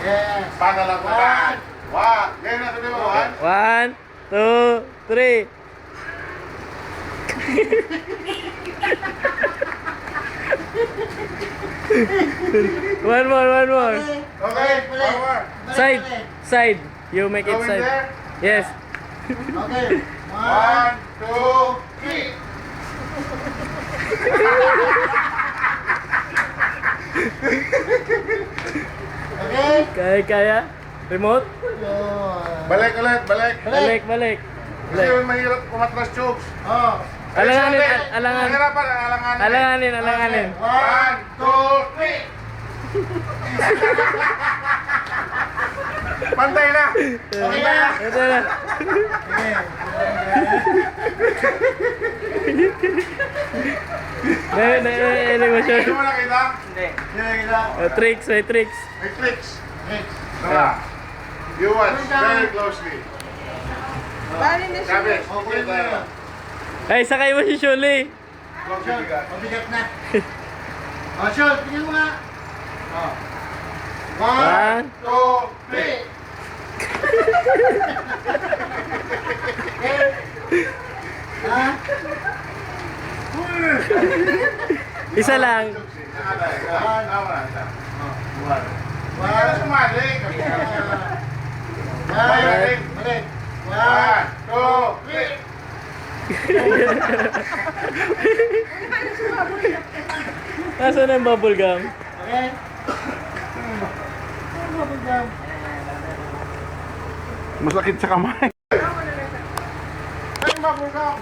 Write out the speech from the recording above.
Yes. Panalagutan. One. Ngayon na sabi mo, one. 1, 2, 3. One more. Okay, power. Side. You make it Going side. there. Yes. Okay. One, two, three. Okay. Kaya. Remote. Yun. Balik ulit, balik. Balik. Kasi yung mahirap kumatras chokes. Oh. Alanganin. Mahirapan, alanganin. Alanganin. One, two, three. Pantay na. Okay na. Ito na. Nailig mo siya. Hindi mo nakita? Hindi nakita. Tricks. May tricks. Next. Tara. You watch very closely. Bali na siya. Sabi, Okay na. Ay, sakay mo si Shuli. Shol, mabigat na. Oh, Shol, tingnan mo nga. Oh. One, 1. two, three. ha? Isa lang. Wala na sumali. Balik. One, two, three. Nasaan ang bubble gum? Okay? Mabagam. Masakit sa kamay. Ay, mabugam.